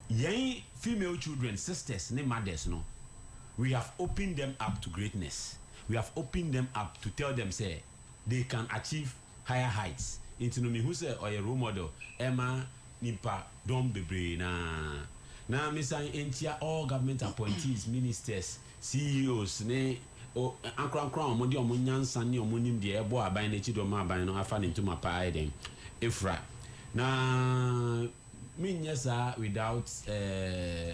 young female children, sisters, ne mothers, no, we have opened them up to greatness. We have opened them up to tell them, say, they can achieve higher heights. Into me who say, or a role model, Emma Nipa, don't be brave. Now, Mr. Entia, all government appointees, ministers, CEOs, ne, or Ankran Crown, Modi or Munyan Sani or Munim, the airboy, by nature, or my by no, I found into my pie, then, Ifra. Now, mean yes sir without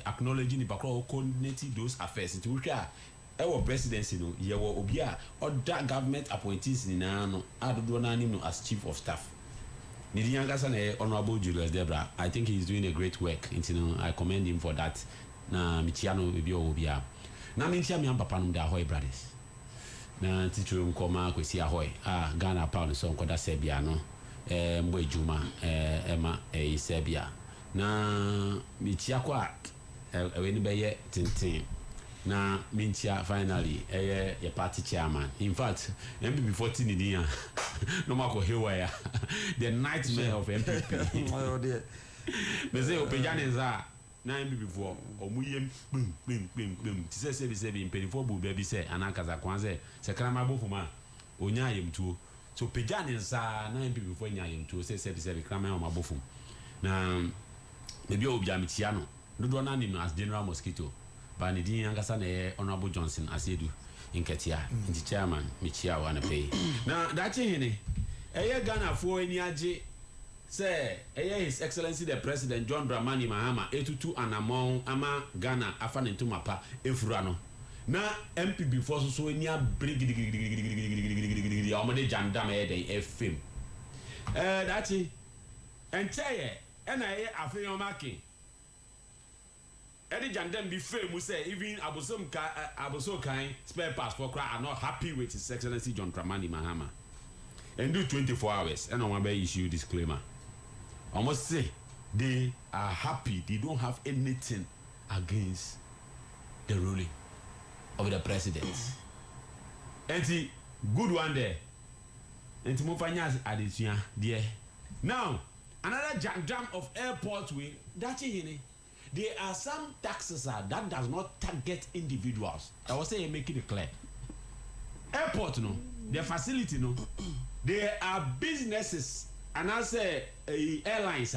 acknowledging the background coordinating those affairs into which our presidency no ye wo obi a other government appointees ni na no adodo na nim no as chief of staff ni di yanga na honorable Julius Debra. I think he is doing a great work, you know. I commend him for that. Na mitia no ebi obi a na mitia mi am papa no da Ahoy brothers na titru nkoma kwesi Ahoy Ghana pound so nkoda Serbia no mbo ejuma ema Serbia na mitia kwa ewe ni beye tintin na mintia finally ye party chairman. In fact MPP 14 ni dia no mako hewaya the nightmare of MPP oh dear me say opejane za na MPP for omuyem pim ti say sebi impedifo bu baby say anakaza kwanze se krama bofuma onya yemtuo so opejane za na MPP for nya yemtuo say sebi krama o mabofum na maybe obia mitia no dodo na nim as General Mosquito ba ne din angasa na Honorable Johnson Asedu Nketia nti chairman michia wa na pay na dachi hene Ghana fo ani age say His Excellency the President John Dramani Mahama etutu anamon ama Ghana afa ne ntomapa efura no na MPP fo so ani abrigidi amade jandam den FM dachi encheye na afeyon makin Eddie Jandem be famous say even Abosom kind spare parts for cry are not happy with His Excellency John Dramani Mahama. And do 24 hours and on one issue disclaimer. I must say they are happy, they don't have anything against the ruling of the president. And the good one there. And to move addition there. Now another jam of airport way that's it. There are some taxes that does not target individuals. I was saying making it clear. Airport no, the facility no, there are businesses and I say airlines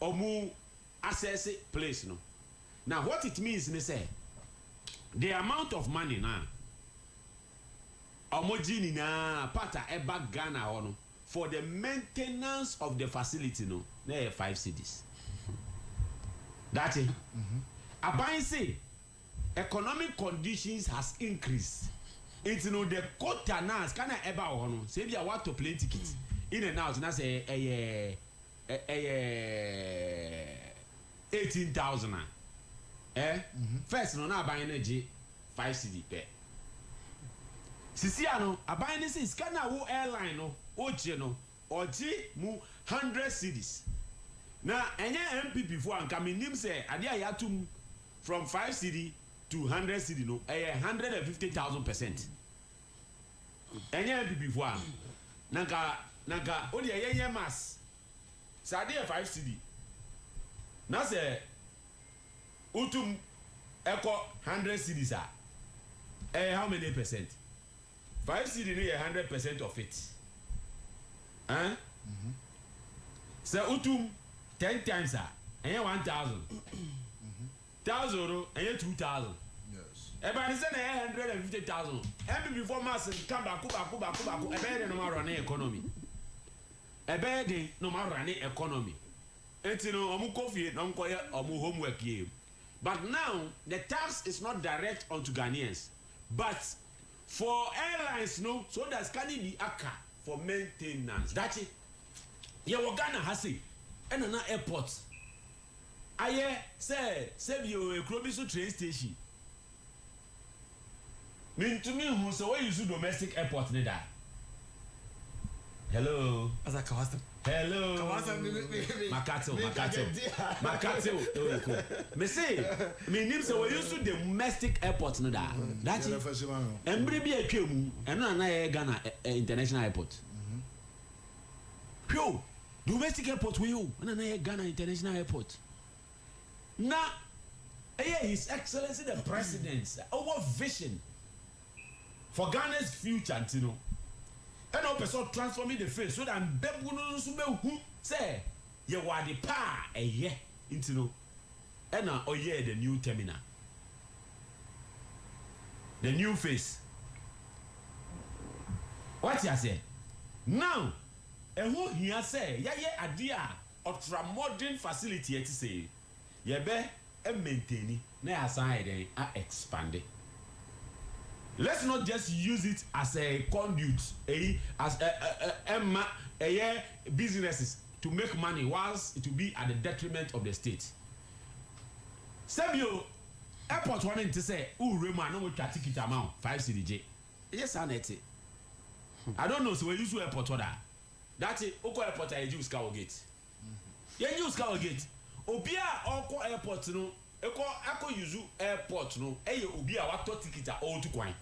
or more access place no. Now what it means they say the amount of money now omojini na pata eba Ghana or no for the maintenance of the facility no, there are 5 cities. That's it. Aban say economic conditions has increased. It's no the quota now can ever on. Say you want to plane tickets in and out. Now say 18,000. First no na buy energy 5 cedi per. Sisi ano aban say scanner wo airline no oje no oje mu 100 cedis. Now, any MPP for and coming him say, Adia Yatum from 5 cedi to 100 cedi, no, 150,000%. Any MPP for Nanka, only a year mass. Sadia 5 cedi. Now say, Utum Echo 100 cedis are. How many percent? 5 cedi, 100% of it. Huh? So Utum 10 times and 1,000. 1,000 and 2,000. yes Everybody say 150,000. Every before mass come back. A better no more running economy. A better no more running economy. And you know, omu coffee, no omu homework here. But now the tax is not direct onto Ghanaians, but for airlines, no. So that's can be aka for maintenance. That's it. Yeah, Ghana has it. And an airport. Aye, say you a Krobiso train station. Mean to me, who so where you do domestic airport neither. Hello. as a custom Hello. Makato. Me say, me name so we use domestic airport neither. That's it. Embre bi atwam, eno na Ghana international airport. Yo. Domestic airport we you na Ghana international airport Now, His Excellency the President, our vision for Ghana's future, you know. And our person transforming the face so that who say, you are the power a year into no. And now, the new terminal, the new face. What you say? Now, and who here say, idea ultra modern facility, to say, maintain na aside expand it. Let's not just use it as a conduit, businesses to make money, whilst it will be at the detriment of the state. Sabio airport wanting to say, Rema, no more ticket amount 5 CDJ. Yes, I net it. I don't know, so we use airport order. That's it. Oko airport I use Cow Gate. Yeah, use Cow Gate. Obia Oko airport no, Eko use airport no, Obia wato ticket all to coin.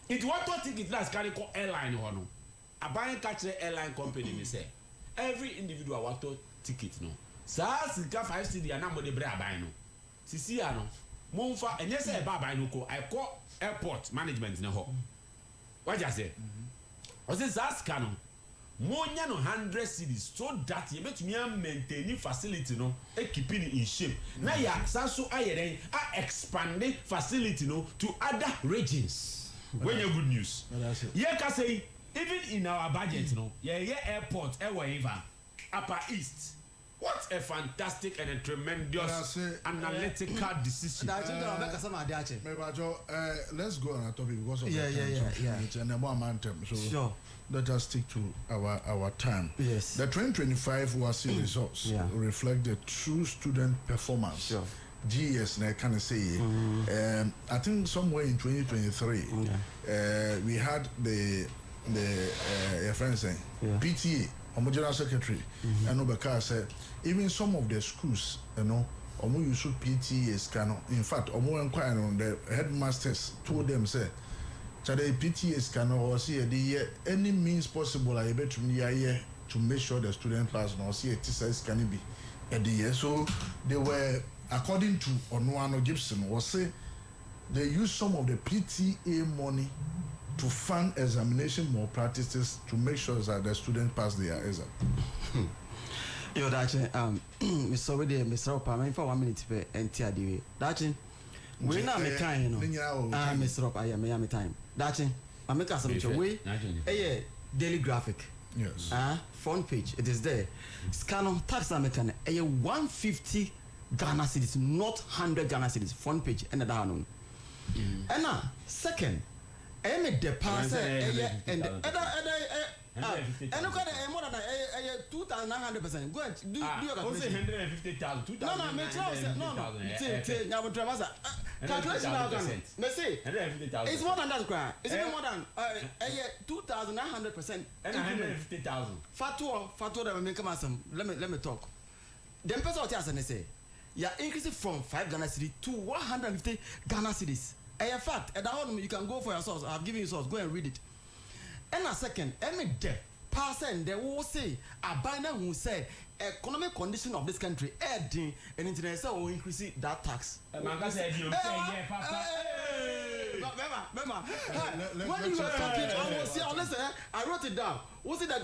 It wato ticket last carry call airline or no. A buying catch airline company me say. Every individual wato ticket no. Sa sika 5 CD and number de bra buy no. Sisi ano. Monfa and yes say buy no ko. I call airport management no ho. What you say? Was this ask no? Monya no 100 cities so that you bet me maintain facility no keeping it in shape. Now ya saso ayeren expanding facility no to other regions. When you good news. Yeah, can say even in our budget no, airport wherever Upper East. What a fantastic and a tremendous analytical decision. Let's go on a topic because of the time. And the more momentum. So sure. Let us stick to our time. Yes. The 2025 WASSCE results reflect the true student performance. Sure. GS, I can say. I think somewhere in 2023, we had the your friend saying PTA. General Secretary and Obeka said even some of the schools, Omo use PTA scanner. In fact, Omo inquired on the headmasters told them say, "Chade PTA scanner or see any means possible I bet to make sure the student pass no see it says can be at the year." So they were according to Onuano Gibson was say they use some of the PTA money to fund examination more practices to make sure that the student pass their exam. Yo, Dachi, Mr. Wede, Mr. Opa, for 1 minute per NTR. Dachi, we not me time, you know. Mr. Opa, I am time. Dachi, I make us some way. Daily graphic. Yes. Front page, it is there. Scan on tax American, 150 Ghana cedis, not 100 Ghana cedis. Front page, and down. And now, second. The pass and look at more than 2,900%. Go and do your calculation. 150,000. No, calculation now, it's more than that, cry. It's even more than 2,900%. And 150,000. Fatwa that we make some. Let me talk. The person what you say, you're increasing from 5 Ghana cedis to 150 Ghana cedis. A fact, at home you can go for your source. I've given you source. Go and read it. And a second, any person they will say a biner who say economic condition of this country adding and internet will increase that tax. Remember, when you were talking, I wrote it down. Was it the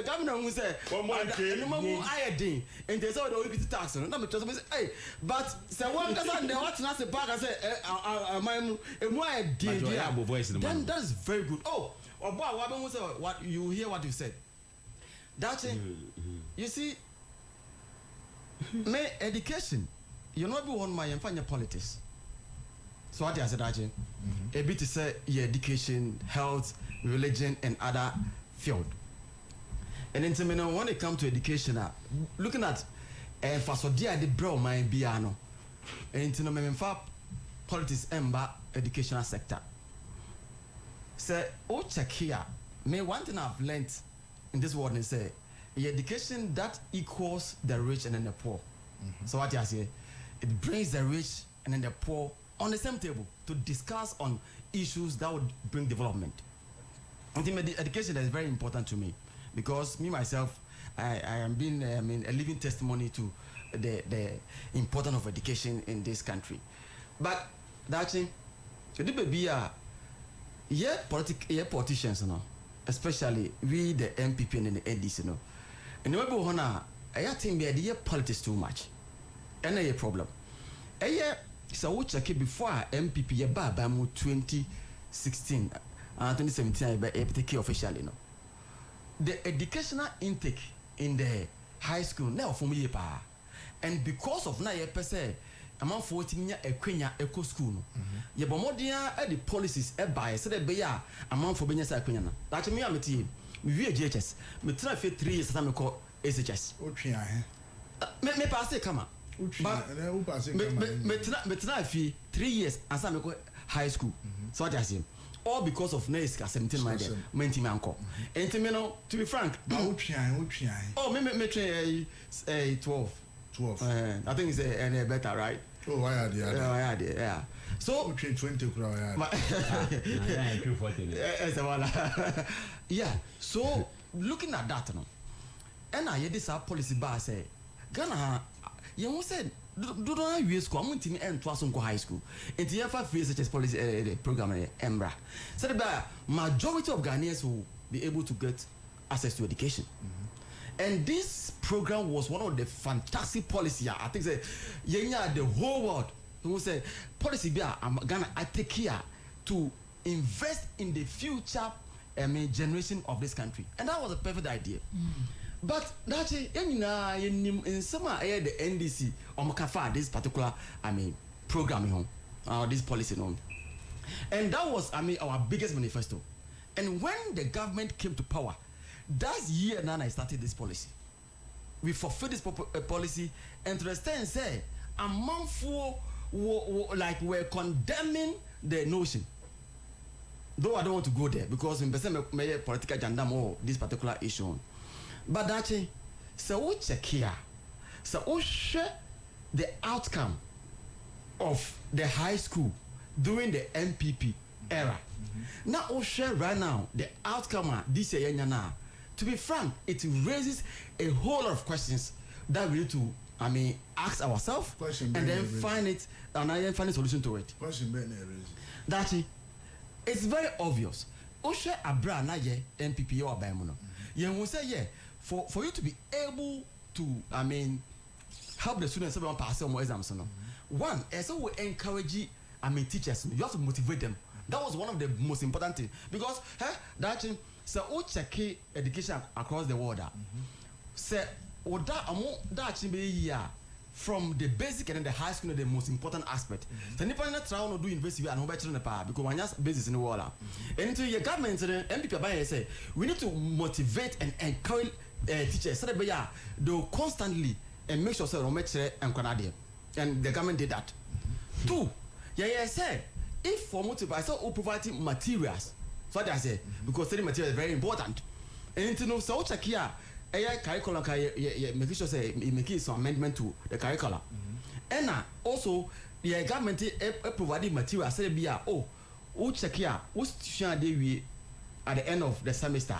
governor who said, iodine, and they saw the OPT tax? Hey, but so one doesn't know what to back and say, then that is very good. Oh, what you hear what you said. That's it. You see, my education, you know, one my and politics. So what I said, a bit to say education, health, religion, and other field. And then when it comes to education, looking at for so dear the bro my piano, and in fact politics and educational sector. So check here. Me one thing I've learned in this world is say education that equals the rich and then the poor. So what I say, it brings the rich and then the poor on the same table to discuss on issues that would bring development. I think education is very important to me because me myself, I am being a living testimony to the importance of education in this country. But that's it. The baby politicians, especially we the MPP and the NDC, and maybe I think the politics too much, and a problem. So we check it before MPP by 2016 and 2017 by APTK officially, the educational intake in the high school now for me and because of na per se among 14 year eco school ye bomodia the policies by so the be among for benya sa kwenya na that me am tie we GHS me try for 3 years time call SHS o twia me pass it come me try fi 3 years and some call high school so what I say all because of Nes 17 my day menti me anko enti me no to be frank o twia oh me train 12 I think it's a better, right? Oh, I had yeah. So, 20 yeah. So, looking at that, and I hear this policy bar say, Ghana, you said, do not use school. I'm going to end Twasonko High School. And the FF research policy program, EMRA. So, the majority of Ghanaians will be able to get access to education. And this program was one of the fantastic policy. I think say, the whole world who say policy be Ghana I take care to invest in the future generation of this country, and that was a perfect idea. But that's in summer the NDC or this particular program this policy and that was our biggest manifesto. And when the government came to power. That year now I started this policy. We fulfilled this policy and to the extent say among four we're condemning the notion. Though I don't want to go there because in person may political agenda more this particular issue. But that's it. So we check here. So we share the outcome of the high school during the MPP era. Now we share right now the outcome this year now. To be frank, it raises a whole lot of questions that we need to, ask ourselves and then find a solution to it. That's it. It's very obvious. Oshe Abra na ye MPP or Baimuno. You will say for you to be able to help the students everyone pass more exams. One, as we encourage teachers, you have to motivate them. That was one of the most important things because so we check education across the world. Say from the basic and then the high school the most important aspect. So nipa na try no do university and better na pa because one has basis in the world. And into your government MPP by say we need to motivate and encourage teachers so that they will constantly and make sure say no make and Canada. And the government did that. Two, say if for motivate so providing materials. So that I say because study material is very important. And so check here curriculum make sure say make some amendment to the curriculum. And also the government providing material say be check here what we at the end of the semester.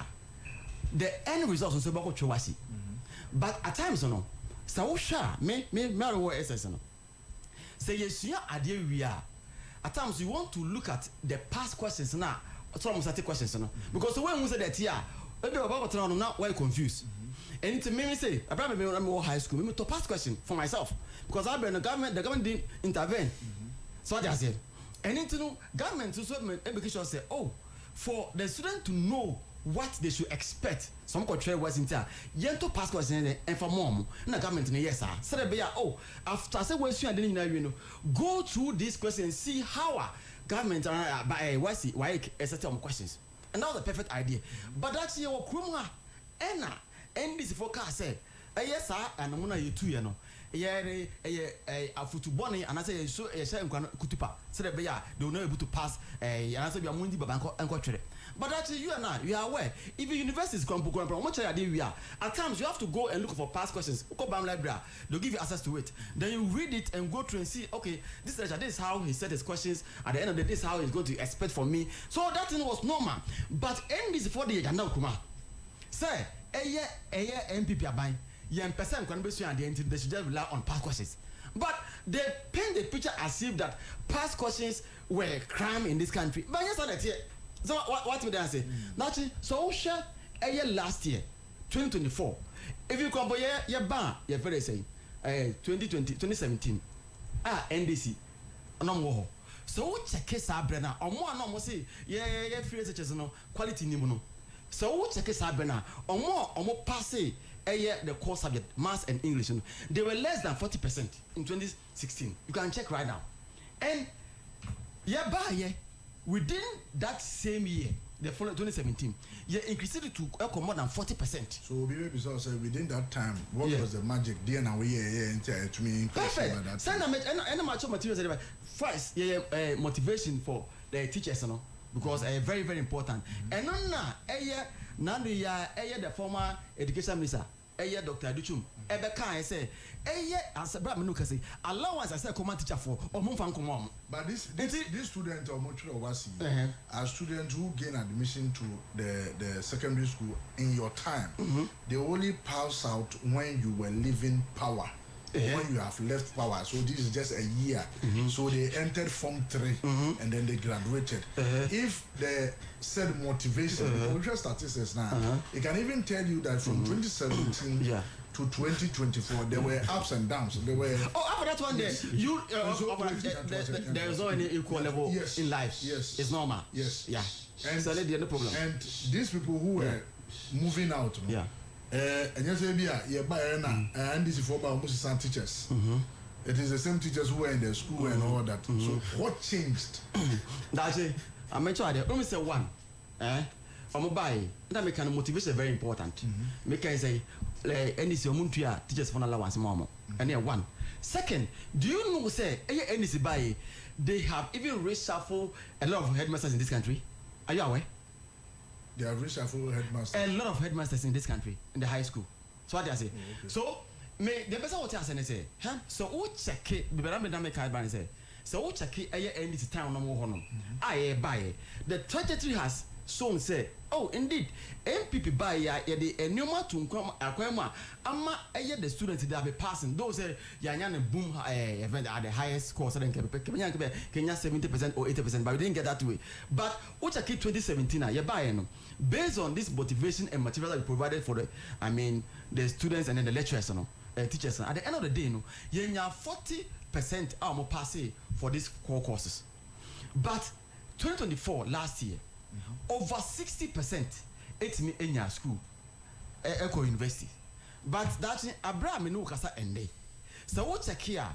The end results on Sebako Chowasi. But at times so me SS say yes idea we are. At times you want to look at the past questions now. So I'm starting questions because when we say that maybe about now why confused. And to me say I probably remember high school me to pass question for myself because I've been the government didn't intervene. So what I say and into government to education say for the student to know what they should expect some control was in there to pass question and for more na government yes sir so they be after say we didn't go through this question and see how government why certain questions and that was a perfect idea. But that's your kruma and this forecast say yes sir and I'm gonna you too a football and I say so kutupa so that they will not able to pass and I say we are mundi babanko and country. But actually you are aware if the universities we are at times you have to go and look for past questions. Library they'll give you access to it. Then you read it and go through and see okay this is how he said his questions at the end of the day this is how he's going to expect from me. So that thing was normal. But end this for the agenda kuma say MPP aban yen percent kwan be so and they should just rely on past questions. But they paint the picture as if that past questions were crime in this country. But yes, that here. So what would I say? Naturally, so share a year last year, 2024. If you compare your ban, your very say, 2017, NDC, no more. So check it Sabrina, or more no say, yeah, free such as no quality nimuno. So check it Sabrina, or more passe. The core subject, maths and English, they were less than 40% in 2016. You can check right now. And within that same year, the following 2017, you increased it to more than 40%. So maybe so within that time, what was the magic? To me, perfect. Send them any much materials. First, motivation for the teachers, because very very important. And now the former education minister. Dr. Aduchum, Ebeka say, as a brand new say, allowance as a command teacher for or Mumfan Kumam. But this student or much overseas are students who gain admission to the secondary school in your time. They only pass out when you were leaving power. When you have left power, so this is just a year. So they entered Form 3 and then they graduated. If the said motivation, we just statistics now, it can even tell you that from 2017 to 2024 there were ups and downs. There were after that one day, you there is no any equal level in life. Yes, it's normal. Yes, yeah. And so the problem. And these people who were moving out, and yes, and this is for almost some teachers. It is the same teachers who were in the school and all that. So what changed? That's it. I mentioned that. Let me say one. That make motivation very important. Make I say, NDC teachers for allowance mama. And then one. Second, do you know say NDC buy they have even reshuffled a lot of headmasters in this country? Are you aware? They have reshuffled headmasters. A lot of headmasters in this country, in the high school. So what I say? Okay. So, the person what I say, so who check it? So who check it? NDC town no more honor. I buy the trajectory has shown say, oh indeed, MPP buy the enuma to come aquema. Ama the students that be passing. Those say Yanyan boom event at the highest course. Kenya 70% or 80%, but we didn't get that way. But what check it 2017? You buy based on this motivation and material that we provided for the students and then the lecturers, teachers. At the end of the day, you have 40% more passing for these core courses. But 2024 last year, over 60% it's me in your school, Eco University. But that's Abraham no kasa ende. So what check here?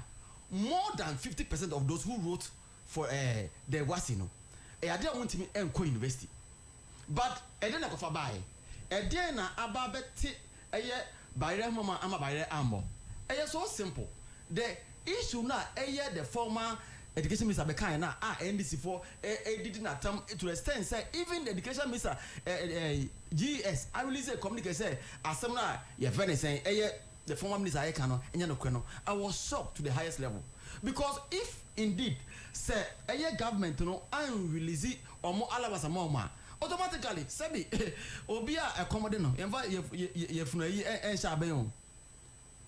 More than 50% of those who wrote for the Wasino, I didn't want me Eco University. But I didn't go for buy. I didn't ababeti by mama ama by ambo. It's so simple. The issue now the former education minister Bekan na NDC for did not attempt to extend say even the education minister GS I will say communicate say asemna ye very saying the former minister Ayekano enya no kweno. I was shocked to the highest level because if indeed say government no an release omo alabasa mama automatically sabi obi a accommodate no yemfa ye funu yi ensha ben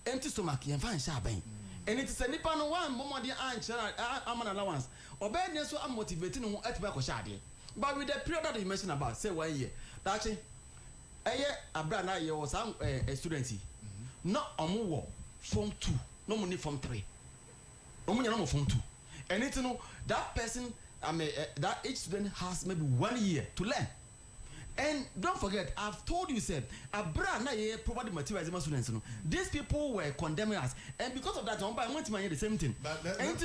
empty stomach yemfa ensha ben. And it is a nipa no one moment the answer an allowance. Obey so I'm motivating no at back shadi. But with the period that you mentioned about say 1 year. That's Abraham year was a student. Not omo form 2, no money form 3. No form 2. And it's that person that each student has maybe 1 year to learn. And don't forget, I've told you, said, Abraham provided materials to students. These people were condemning us, and because of that, I want to hear the same thing. And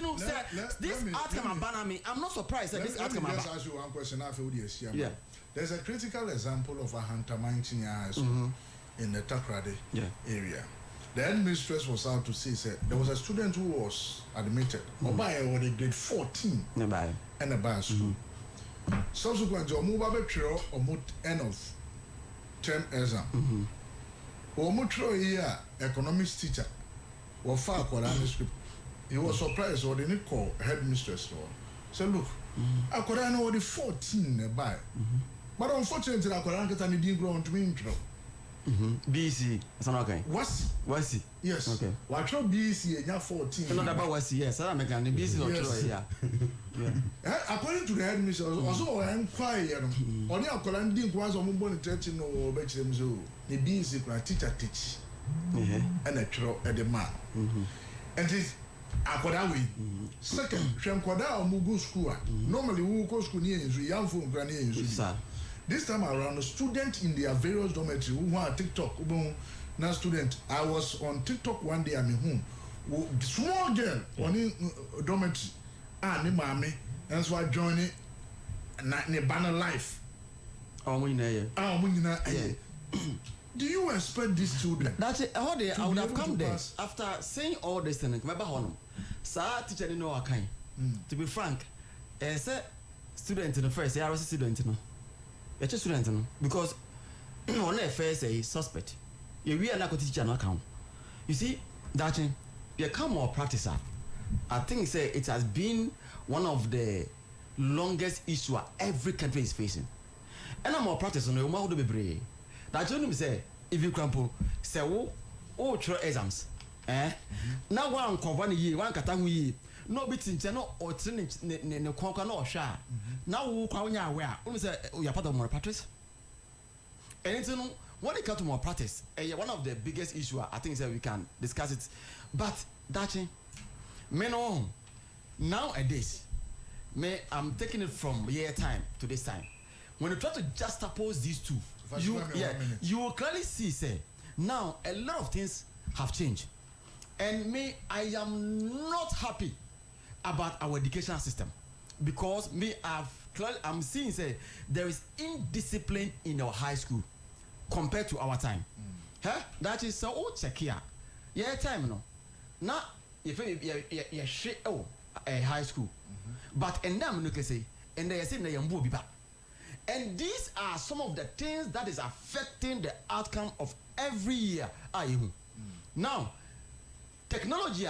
this outcome about me, I'm not surprised that this outcome about. Let me just ask you one question. Yeah. There's a critical example of a Hunter Mining High School in the Takrade area. The headmistress was out to say, said there was a student who was admitted, by a grade 14, and a bar school. Subsequently, we move up to end of term exam. We move here economics teacher. We far script. He was surprised or they didn't call headmistress. So look, I could know the 14 by, but unfortunately, I could not didn't grow to me intro. BC. It's not okay. Wasi. Yes. Okay. Watch out BC and 14. It's not about Wasi. Yes, I'm making the BC or Yes. yeah. According to the headmistress, also inquire. Only a colon didn't was on one church in or bet them so. The BC teacher teach. And a tro at the man. And this Akodawe. Second, Shamkoda or Mugu school. Normally, who go school near is young from Granny. This time around, a student in their various dormitories who are TikTok, now student. I was on TikTok one day. I'm in home. Small girl on dormitory. Ne mommy, and so I joined it. Ne banner life. Oh, we know. Do you expect these children? That's it. How they? I would have come there after saying all this thing. Remember how? Sir, teacher didn't know what kind. To be frank, say student in the first. I was a student, no. You're a student, no, because on the first a suspect. You really not teacher no account. You see, that you come more practice. I think say it has been one of the longest issue every country is facing. And I'm more practice on the woman who be brave. That you know say if you crumple say oh throw exams now one cover ye one kata ye no bitin no or training ne konka no hwa now wo kwa nya aware you say you are part of more practice anything when it comes to more practice one of the biggest issue I think that we can discuss it but that me no nowadays I'm taking it from year time to this time when you try to juxtapose these two you will clearly see say now a lot of things have changed and I am not happy about our educational system because I'm seeing say there is indiscipline in our high school compared to our time. That is so check here. Yeah, time no. Now if you shit a high school, but and now you can say and they say they be back. And these are some of the things that is affecting the outcome of every year. Now, technology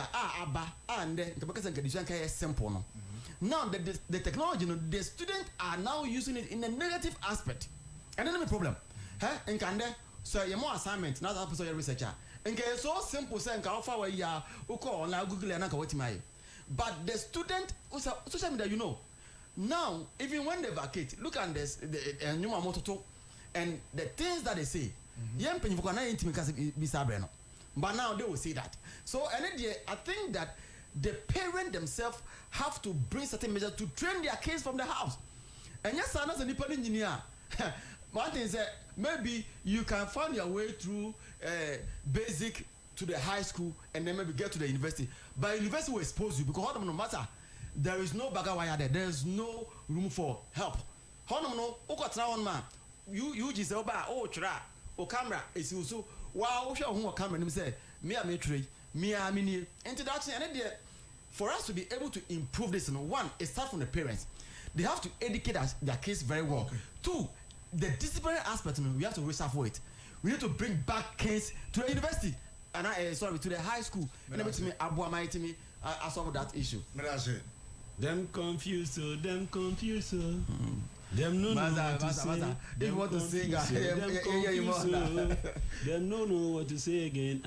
and the simple. No. Now the technology, the students are now using it in a negative aspect. And then the problem. And can they so you more assignment, not that person researcher. And it's so simple saying can offer ya call on Google and what my but the student social media, you know. Now, even when they vacate, look at this, the new mototo and the things that they say. But now they will say that. So, I think that the parents themselves have to bring certain measures to train their kids from the house. And yes, I'm not an independent engineer. One thing is that maybe you can find your way through basic to the high school and then maybe get to the university. But university will expose you because no matter. There is no bagger wire there. There is no room for help. How no? One man. You just say, oh, try. Oh, camera. It's also wow. Show who camera. And say, me a trade. Me a mini. Introduction. And then for us to be able to improve this, one, it starts from the parents. They have to educate their kids very well. Okay. Two, the disciplinary aspect. We have to research for it. We need to bring back kids to the university and to the high school. And then to me, I solve that issue. Them confused, them confused. Them no know what to say. If you want to sing, them no know what to say again.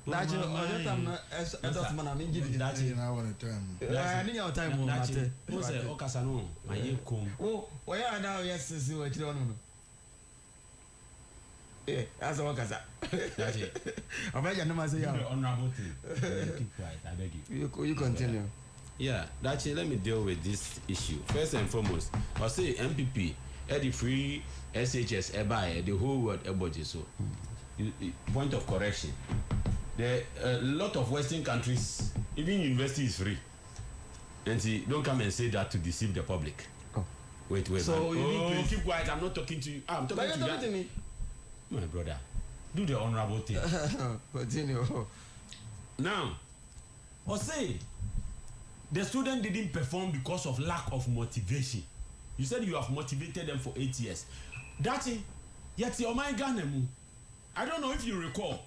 That's your time. That's in our time. I need your time. Who say Okasano? My year come. Oh, where are now? Yes, see what you don't know. Yeah, that's what Okasa. That's it. I'm ready to say, honorable thing. Keep quiet, I beg you. You continue. Yeah, that's it. Let me deal with this issue. First and foremost, I say MPP, the free SHS, the whole world, everybody. So, point of correction. There a lot of Western countries, even university is free. And see, don't come and say that to deceive the public. Oh. Wait. So you keep quiet. I'm not talking to you. I'm talking to you. My brother, do the honorable thing. Continue. Now, or say the student didn't perform because of lack of motivation. You said you have motivated them for 8 years. That's it. Yet your mind Ghana. I don't know if you recall.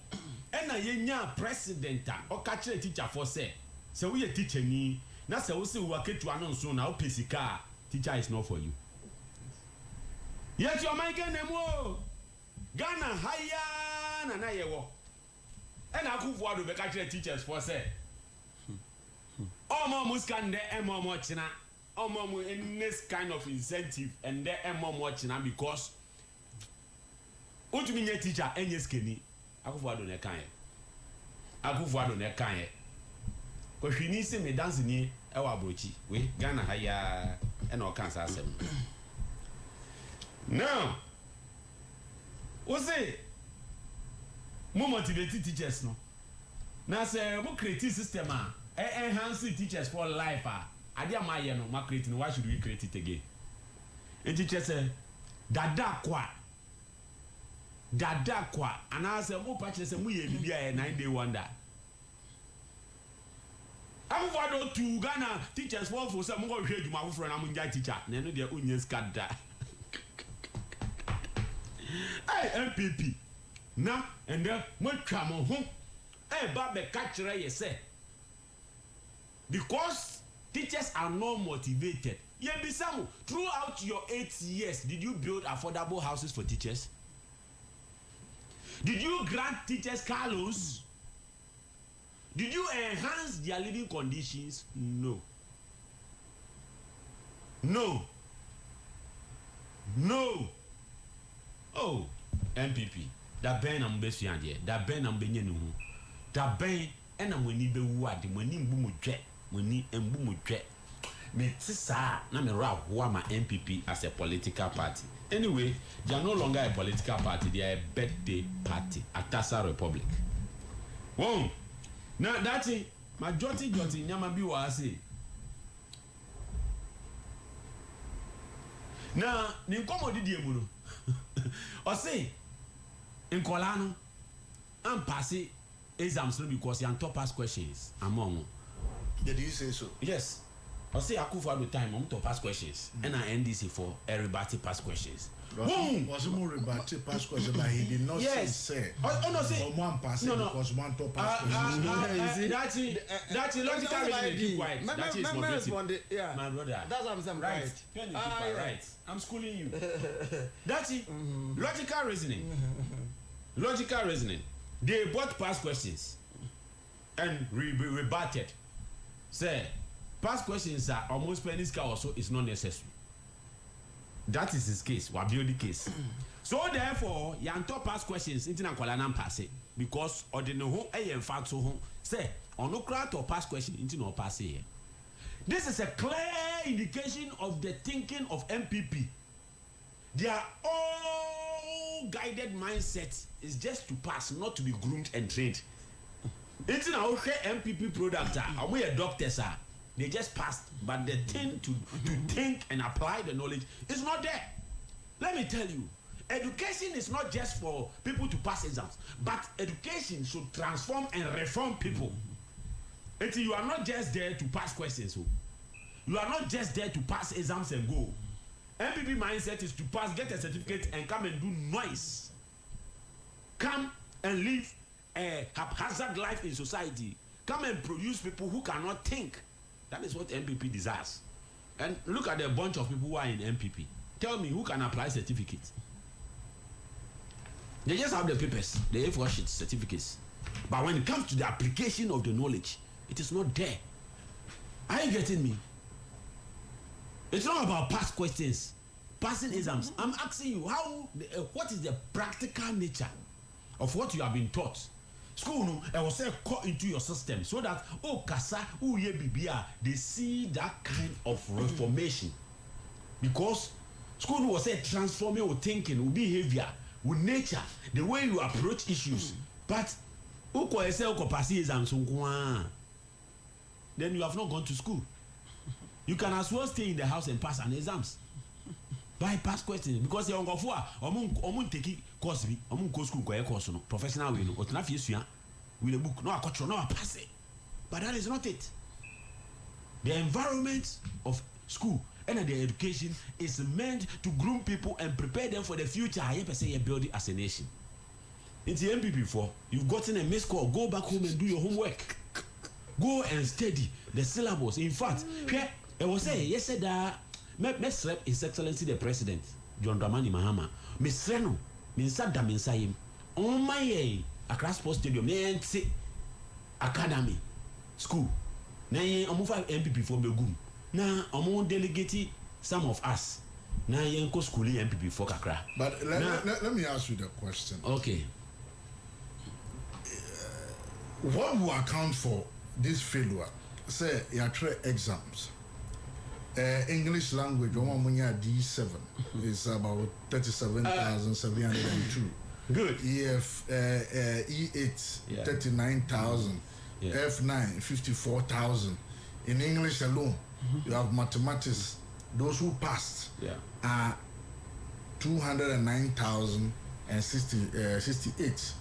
And a president or catch a teacher for say. So we a teacher ni. Na say we say we are to announce now pesika. Teacher is not for you. Yet your mind can nemo. Ghana higher na na yewo. And I could want to catch teachers for say. Omo muskan de emo mochina. Omo in this kind of incentive and de emo mochina because utumi nye teacher enye skeni. Akufuado ne kan ye. Akufuado ne kan ye. Ko hwini se me dance ni e wa brochi. We Ghana haya e na o kan sa asem. Now, we say mo motivate teachers no. Na say mo create system enhance teachers for life ade am aye no ma create no, why should we create it again? And teachers say dada kwa ana say mo pa say mo ye bibia 9-day wonder. I'm for to Ghana teachers for say mo go hwe adwuma for na mo nja teacher na no de onye skada. Hey MPP na and then mo twa mo ho ba be ka kire ye say because teachers are not motivated. Yebisamu, throughout your 8 years, did you build affordable houses for teachers? Did you grant teachers car loans? Did you enhance their living conditions? No. No. Oh, MPP. That ben am best yanje. That ben am benye no. That ben and am weni be wadi weni mbu mu dwe. Weni mbu mu dwe. Me tisa na me ra ho ma MPP as a political party. Anyway, they are no longer a political party, they are a birthday party at Tasa Republic. Whoa. Now that's it. Majority nyama bi wa ase. Na ni nkomo didi emu no. O say nkola no am pass exams no because you top pass questions among. Did you say so? Yes. I say Akufo-Addo time to pass questions and I NDC for everybody pass questions. Was more rebate pass questions, but he did not say. Oh no, say one pass because one to pass questions. That's logical reasoning. Keep quiet. That is moderate. Yeah, my brother. That's what I'm saying. Right. Right. I'm schooling you. That's it. Logical reasoning. Logical reasoning. They both pass questions and rebutted. Say. Past questions are almost penny scale also is not necessary. That is his case. Wabiodi case. So therefore, yanto past questions into na kwala na pass it because ordinary ho in fact so ho say onokra to past question into no pass here. This is a clear indication of the thinking of MPP. Their all guided mindset is just to pass, not to be groomed and trained. Into na MPP product are we a doctors are. They just passed, but the thing to think and apply the knowledge is not there. Let me tell you, education is not just for people to pass exams, but education should transform and reform people. Until you are not just there to pass questions. You are not just there to pass exams and go. MPP mindset is to pass, get a certificate, and come and do noise. Come and live a haphazard life in society. Come and produce people who cannot think. That is what MPP desires. And look at the bunch of people who are in MPP. Tell me who can apply certificates. They just have the papers, the A4 sheet certificates. But when it comes to the application of the knowledge, it is not there. Are you getting me? It's not about past questions, passing exams. I'm asking you, what is the practical nature of what you have been taught? School no, I will say cut into your system so that kasa ye bibia they see that kind of reformation because school was say transforming your thinking, your behavior, with nature, the way you approach issues. But pass exams then you have not gone to school. You can as well stay in the house and pass an exams. Bypass questions because you're omun take course bi omun go school go course no professional way no otna fi esua with a book no akotro no pass it. But that is not it. The environment of school and the education is meant to groom people and prepare them for the future. I per se you build it as a nation. In the MPP before you've gotten a missed call, go back home and do your homework. Go and study the syllabus. In fact, I was saying yesterday. Let's rep His Excellency the President. John Dramani Mahama mesrɛ no me nsa da me nsa yam ɔma yɛ Accra Sports Stadium na yɛnte academy school na yɛn ɔmo fa MPP for begum na ɔmo delegate some of us na yɛn kɔ school MPP for kakra. But let me ask you the question. Okay. What will account for this failure? Say you try exams. English language, D7 is about 37,702. Good. E8, 39,000. Yeah. F9, 54,000. In English alone, you have mathematics. Those who passed are 209,068.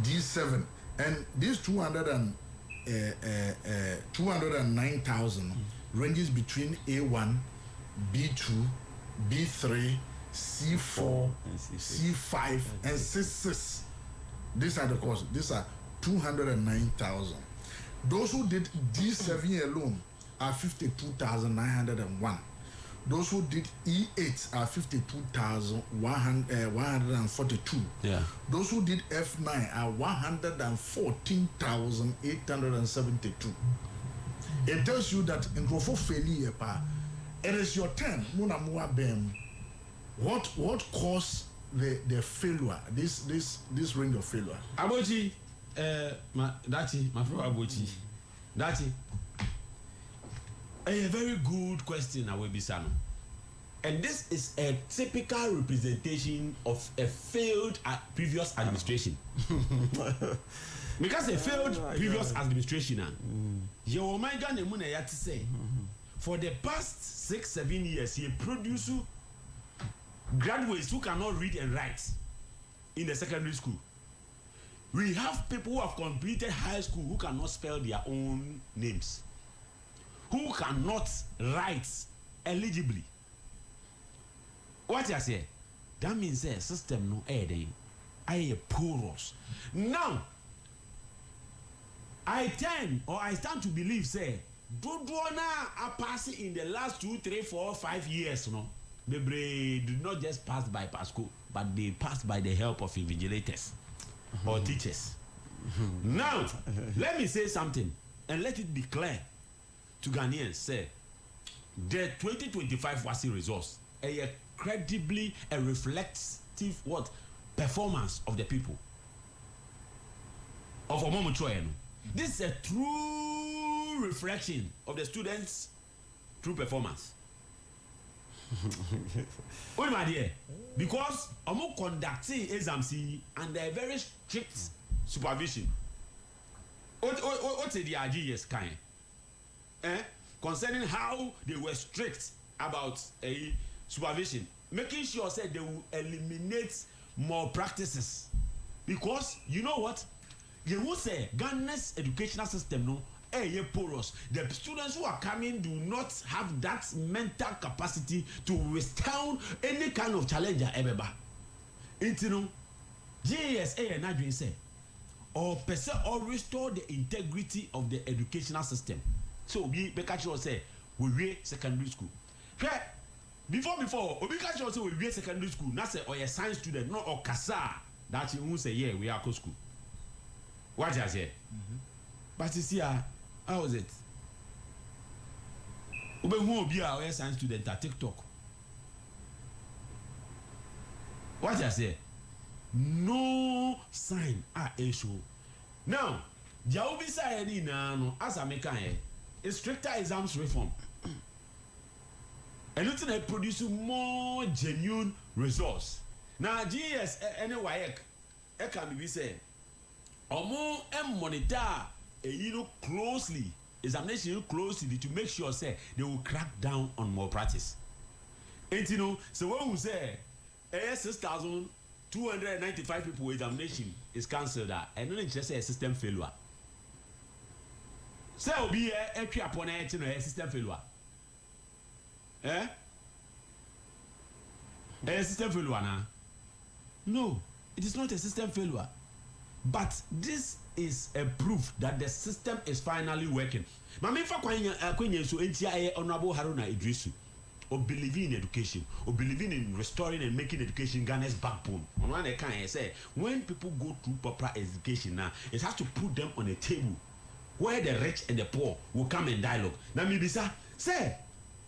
D7. And these 209,000 ranges between A1, B2, B3, C4, C5, and C6. These are the courses. These are 209,000. Those who did D7 alone are 52,901. Those who did E8 are 52,142. Yeah. Those who did F9 are 114,872. It tells you that in Grofo failure, it is your turn. Muna mua bem. What caused the failure? This range of failure. Abochi, my friend Abochi, Dati. A very good question, Awebisano. And this is a typical representation of a failed previous administration. Because a failed previous administration, your Omega Nemuna yet to say, for the past 6-7 years, he produced graduates who cannot read and write in the secondary school. We have people who have completed high school who cannot spell their own names, who cannot write eligibly. What you say? That means a system no adding. I porous. Now, I stand to believe, say, Dodona are passing in the last 2, 3, 4, 5 years, no. They did not just pass by Pasco, but they passed by the help of invigilators or teachers. Now, let me say something and let it be clear to Ghanaians. Say, the 2025 WASSCE results are credibly a reflective performance of the people of Omomo Choyeno. This is a true reflection of the students' true performance. Oh my dear, because Omo conducting exams under a very strict supervision. What the RGS kind? Concerning how they were strict about a supervision, making sure that they will eliminate more practices. Because you know what? You will say Ghana's educational system no porous. The students who are coming do not have that mental capacity to withstand any kind of challenge ever. Intino GSA and Adrian say or restore the integrity of the educational system. So we Bekacho say we read secondary school. Before Obikacho say we read secondary school. Now say or a science student, not or Kasa that you won't say yeah we are school. What I say? But you see how is it? Ube who be a science student at TikTok. What I say? No sign a show. Now, Jaubi say no as a mechanic, a stricter exams reform. And it's to produce more genuine results. Now, GS anyway, it can be said. Omo monitor closely, examination closely to make sure say they will crack down on more practice. And you know, so when we say 6,295 people examination is cancelled, and then just say a system failure. So will be a upon a system failure. A system failure now? No, it is not a system failure. But this is a proof that the system is finally working. Mami fa kwenye so entia Honorable Haruna Idrisu. or believing in education, or believing in restoring and making education Ghana's backbone. On one account, I say when people go through proper education now, it has to put them on a table where the rich and the poor will come and dialogue. Now maybe say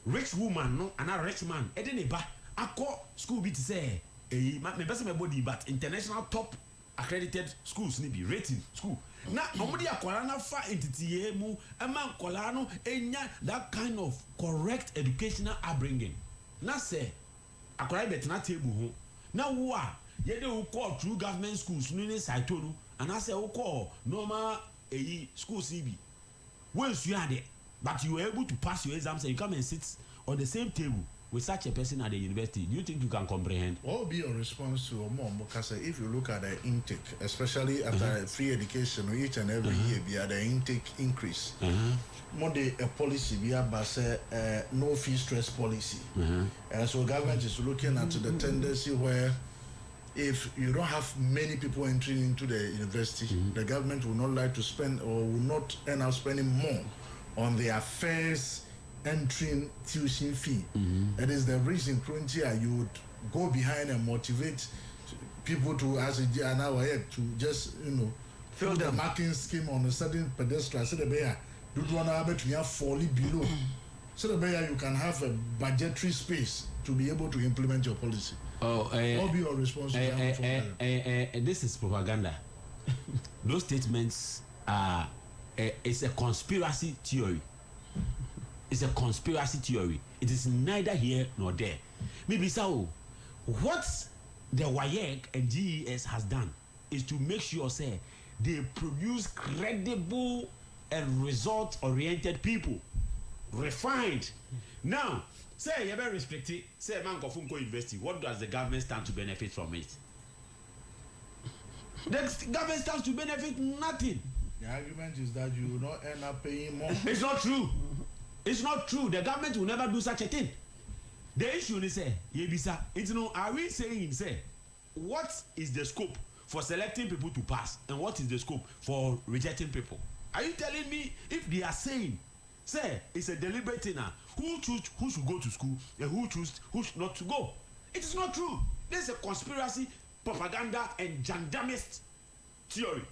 rich woman no and a rich man. Edeneba ako school be to say me person my body but international top accredited schools ni be rating school. Na omudi akwara na fa entity mu ama akwara no enya that kind of correct educational upbringing. Na say akwara be na table ho. Na wo a ye dey wo call through government schools no ni site no and I say wo call normal schools bi. Once you are there but you were able to pass your exams and you come and sit on the same table with such a person at the university, do you think you can comprehend? What will be your response to Omo Mokasa if you look at the intake, especially after free education each and every year, be at the intake increase? More a policy be about no fee stress policy, and so government is looking at the tendency where if you don't have many people entering into the university, the government will not like to spend or will not end up spending more on their first entering tuition fee. That is the reason you would go behind and motivate people to as a to just fill the marking scheme on a certain pedestrian so the bear do one to fall below so the bear you can have a budgetary space to be able to implement your policy. What will be your response to that? This is propaganda. Those statements are it's a conspiracy theory. It's a conspiracy theory. It is neither here nor there. Maybe so. What the WAEC and GES has done is to make sure say they produce credible and result-oriented people, refined. Now, say you're very restricted. Say man go Funko University. What does the government stand to benefit from it? The government stands to benefit nothing. The argument is that you will not end up paying more. It's not true. It's not true. The government will never do such a thing. The issue is say, Yebisa, it's no. Are we saying say, what is the scope for selecting people to pass, and what is the scope for rejecting people? Are you telling me if they are saying, say, it's a deliberate thing now, who should go to school and who should not to go? It is not true. There's a conspiracy, propaganda, and gendarmist theory,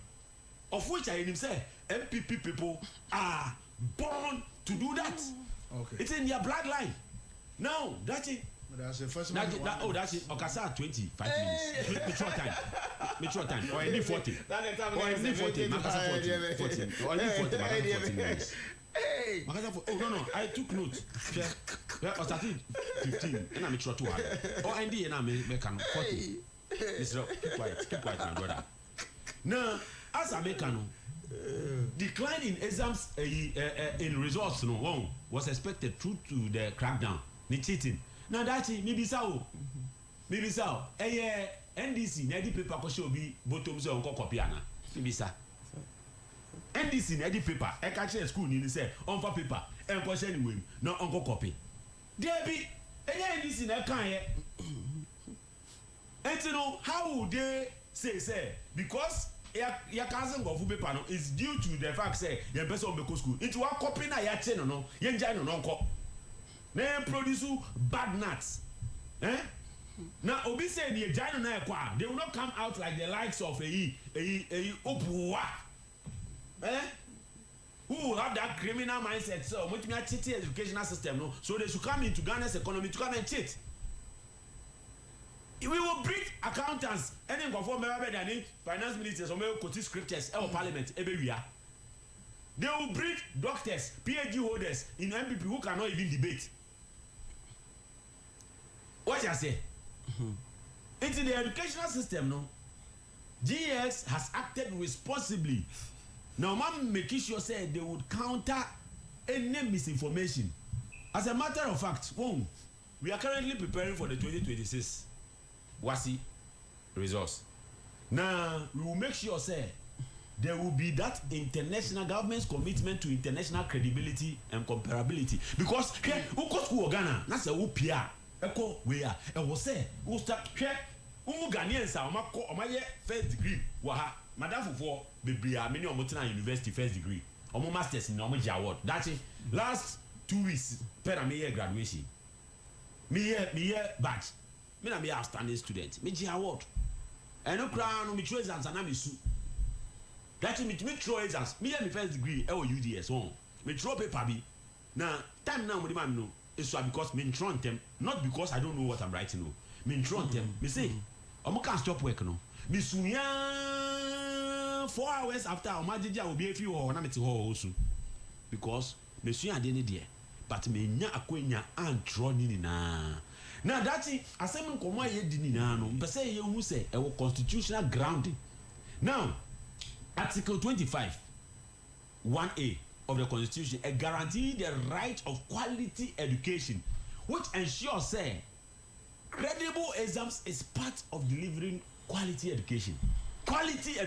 of which I say MPP people are born to do that. Okay. It's in their bloodline. Now, that's it. That's the first that's it. Okasa 25 minutes. Mature time. Or I need 40. Or I need 40. Makasa 14. Or I need 40. Makasa 14 minutes. Hey. Oh no, I took notes. I started 15. And I make sure 2 hours. Or I need and I make 40. Mr. Keep quiet, my brother. Now, as I make decline in exams in results was expected due to the crackdown, the cheating. Now that's it. Maybe so. NDC, Nedi paper ko be bottom so onko copy ana. Maybe so. NDC Nedi paper. E catch school ni say on for paper. Enko share ni way. No onko copy. There be NDC na kan ye. And you know how would they say because ya cousin go fu paper no is due to the fact say ya person be school it wa copy na ya che no ya njai no nko na produce bad nuts na obi say the njai no na ekwa they will not come out like the likes of Opuwa who will have that criminal mindset so much me cheat educational system no so they should come into Ghana's economy to come and cheat. We will bring accountants any conform member than finance ministers or quote scriptures or parliament everywhere. They will bring doctors, PhD holders in MPP who cannot even debate. What I say? Into the educational system, no. GES has acted responsibly. Now, man, making sure say they would counter any misinformation. As a matter of fact, we are currently preparing for the 2026. WASSCE results. Now we will make sure say there will be that international government's commitment to international credibility and comparability because here uko school Ghana na say wo pia eko we a e wo say wo start here Ghanaians a omaye first degree wa ha madam fofo bebria many omotina university first degree omo masters ni omo award that last 2 weeks per am year graduation me badge me na me outstanding student me G award eno kra no me throw exams na me su that me throw exams me my first degree e UDS on me throw paper bi na time now mo di man no it's because me throw them not because I don't know what I'm writing no me throw them me say omo can stop work no me sunya 4 hours after omajeje obi afi ho na me te ho also because me sunya de ne de but me nya akwenya antro ni na that asem nkomo aye di ni na no mpese ye hu se e constitutional grounding now article 25 1A of the constitution guarantee the right of quality education which ensures say credible exams is part of delivering quality education quality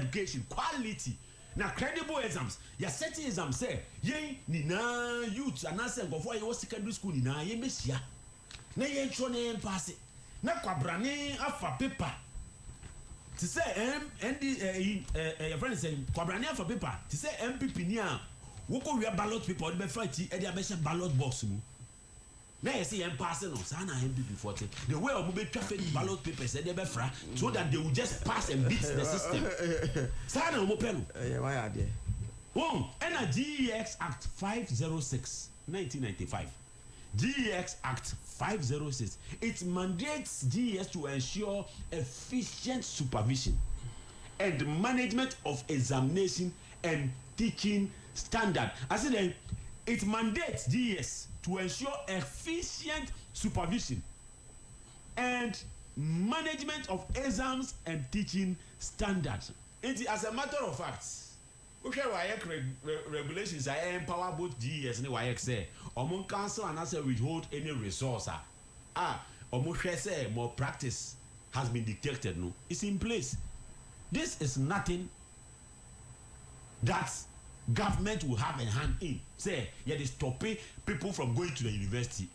na credible exams ya setting exams say ye ni na youth anase ngofo ye secondary school ni na ye mesia na ye ntro na pass na kwabrane afa paper ti say your friend say kwabrane afa paper ti say MPP ni a woko wi ballot paper o be fight e dey be ballot box mu na you see pass no say na MPP 40 the way omo be traffic ballot papers e dey be fra so that they will just pass and beat the system say na omo pelo why are there and a GEX Act 506 1995 GEX Act 506 it mandates GES to ensure efficient supervision and management of examination and teaching standard. As in, it mandates GES to ensure efficient supervision and management of exams and teaching standards. As a matter of fact, regulations empower both GES and WAEC say omo cancel and also withhold any resource omo say more practice has been detected no it's in place. This is nothing that government will have a hand in say they stopping people from going to the university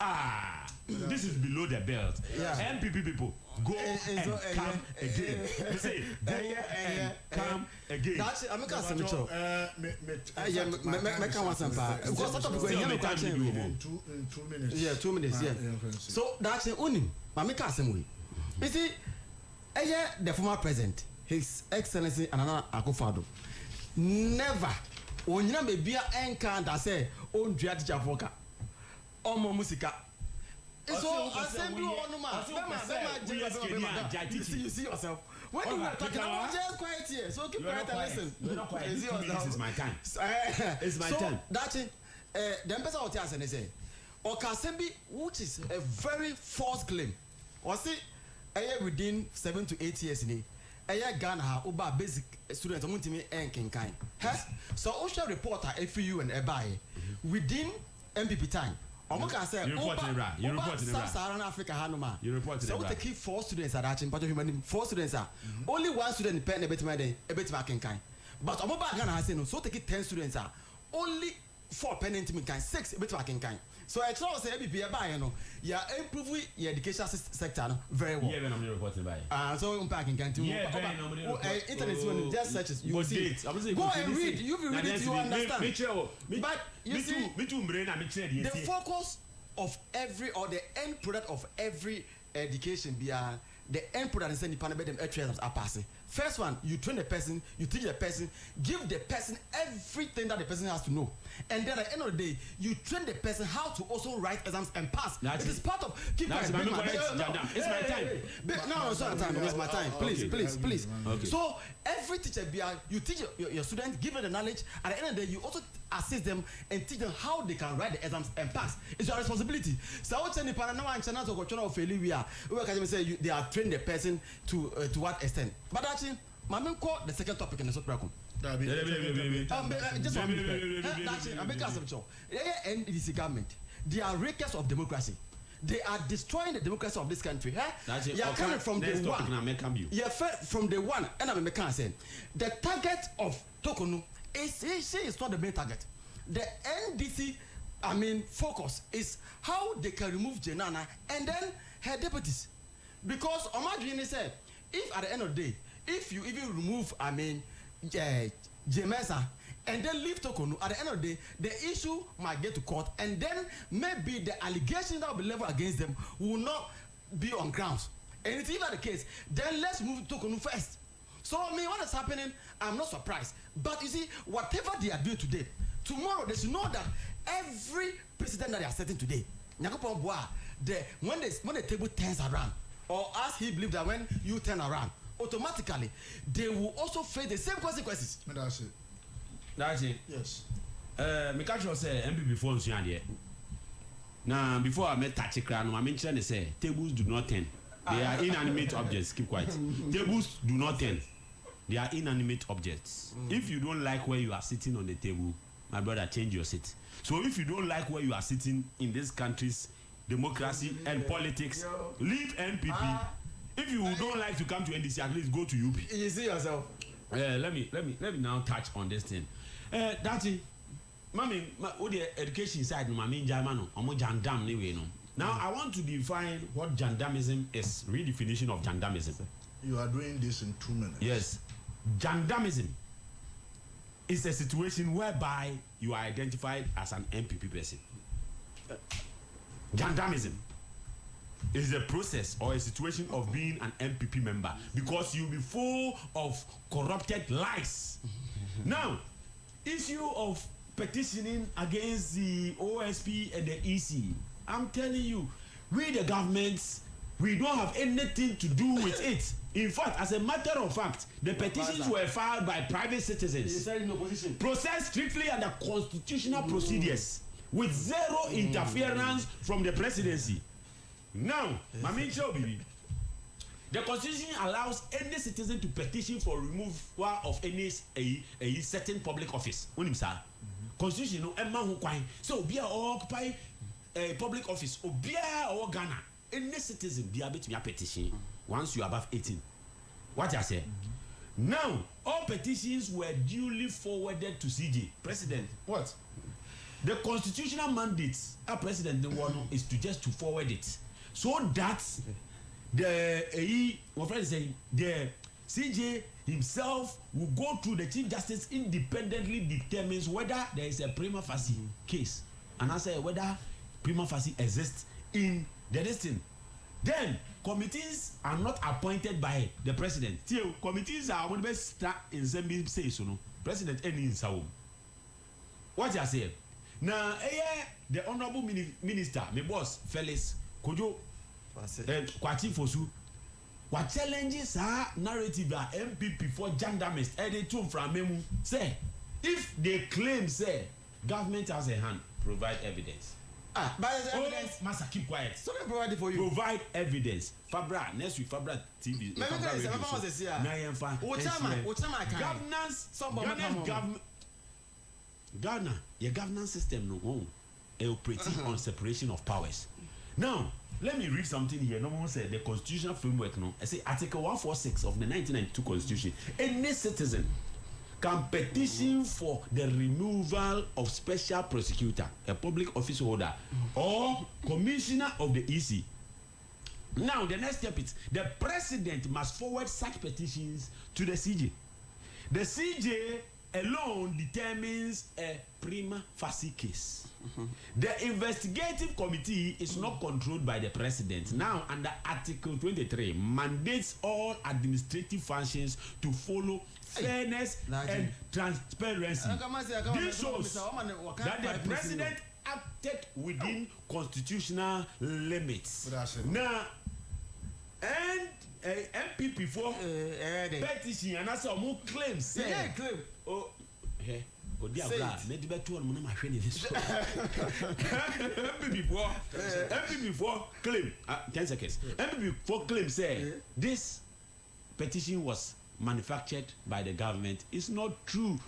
this is below the belt. MPP people go and come again. Say go and come again. That's I'm going to say in 2 minutes. Yeah, 2 minutes. Yeah. So that's unim. I'm going to say you see, the former president, His Excellency Nana Akufo-Addo, never onyina mebia enka that say on dua teacher foka omo musika so assembly onuma you see yourself when you were talking about just quiet here so keep quiet and listen. You're not quiet. 2 minutes is my time. It's my time. That's it. The person out here say Okasembi, which is a very false claim, or see within 7 to 8 years in Ghana ha oba basic students omuntimi enkenkan so osha reporter FU and ebai within MPP time omo can say you report in Sub-Saharan Africa hanoma you report in so we take 4 students at that part of human 4 students are only 1 student pen ebetima kenkan but omo ba Ghana say no so take 10 students are only 4 pen entimi kan 6 ebetima kenkan so I try to say MPP ebai you know you improve your education sector no very well. Yeah, when I'm reporting by. So unpacking can too. Internet when just searches you will see. Go and read. You will read it. You understand. But you see, the focus of every or the end product of every education be the end product is sending panel them exams are passing. First one, you train the person, you teach the person, give the person everything that the person has to know, and then at the end of the day, you train the person how to also write exams and pass. It is part of keep it's my time. No, it's not time. It's my time. Please. Okay. So every teacher, you teach your students, give them the knowledge. At the end of the day, you also assist them and teach them how they can write the exams and pass. It's your responsibility. So I would say, they are trained the person to what extent. But actually, Mami call the second topic in the subprogram. Just 1 minute. I'm making some show. NDC government, they are rakers of democracy. They are destroying the democracy of this country. You are coming from the one. You are from the one. And I'm making sense. The target of Tokonu is not the main target. The NDC, focus is how they can remove Jenana and then her deputies. Because Omadrini said, if at the end of the day, if you even remove, Jemesa and then leave Tokonu, at the end of the day, the issue might get to court, and then maybe the allegations that will be leveled against them will not be on grounds. And if that's the case, then let's move to Tokonu first. So, I mean, what is happening, I'm not surprised. But you see, whatever they are doing today, tomorrow they should know that every president that they are setting today, when the table turns around, or as he believes that when you turn around, automatically they will also face the same consequences. That's it. That's it. Yes. Me catch you say MPP before nsu ade. Now before I met touch crown, I mentioned they say tables do not turn. They are inanimate objects. Keep quiet. Tables do not turn. They are inanimate objects. If you don't like where you are sitting on the table, my brother, change your seat. So if you don't like where you are sitting in this country's democracy and politics, leave NPP. If you don't like to come to NDC, at least go to UP. You see yourself. Let me now touch on this thing. That's it. Mami, what the education side, mami Germano, omo jandam ni we no. Now I want to define what jandamism is. Redefinition of jandamism. You are doing this in 2 minutes. Yes, jandamism is a situation whereby you are identified as an MPP person. Jandamism is a process or a situation of being an MPP member because you'll be full of corrupted lies. Now, issue of petitioning against the OSP and the EC, I'm telling you, we the governments, we don't have anything to do with it. In fact, as a matter of fact, the petitions were filed by private citizens, processed strictly under constitutional procedures, with zero interference from the presidency. Now, Mami Chobi, the constitution allows any citizen to petition for removal of any a certain public office. Constitution no emma ho kwan. So obi a occupy a public office, obi a or Ghana, any citizen be able to petition once you are above 18. What I say? Now, all petitions were duly forwarded to CJ. President, what? The constitutional mandate our president the one is to just to forward it, so that the what friend is saying, the CJ himself will go through the Chief Justice independently determines whether there is a prima facie case, and I say whether prima facie exists in the listing. Then committees are not appointed by the president. Committees are when best start in Zambia say so no. President any in Sao. What I say? Now, the honorable minister, my boss, Felix Kojo, Kwati Fosu, what challenges our narrative that MPP for gendarmes, editing from Memu, say, if they claim, say, government has a hand, provide evidence. But evidence. Master, keep quiet. So they provide it for you. Provide evidence. Fabra, next week, Fabra TV. Ghana, your governance system no one operating on separation of powers. Now, let me read something here. No one said the constitutional framework. No, I say Article 146 of the 1992 Constitution. Any citizen can petition for the removal of special prosecutor, a public office holder, or commissioner of the EC. Now, the next step is the president must forward such petitions to the CJ. The CJ alone determines a prima facie case. The investigative committee is not controlled by the president. Now, under Article 23, mandates all administrative functions to follow fairness and transparency. This shows that the president acted within constitutional limits. Now, and MPP for petition and that's all claims. Say claim. Oh, hey. Maybe better one my friend is MPP for claim 10 seconds. MPP for claim say this petition was manufactured by the government is not true.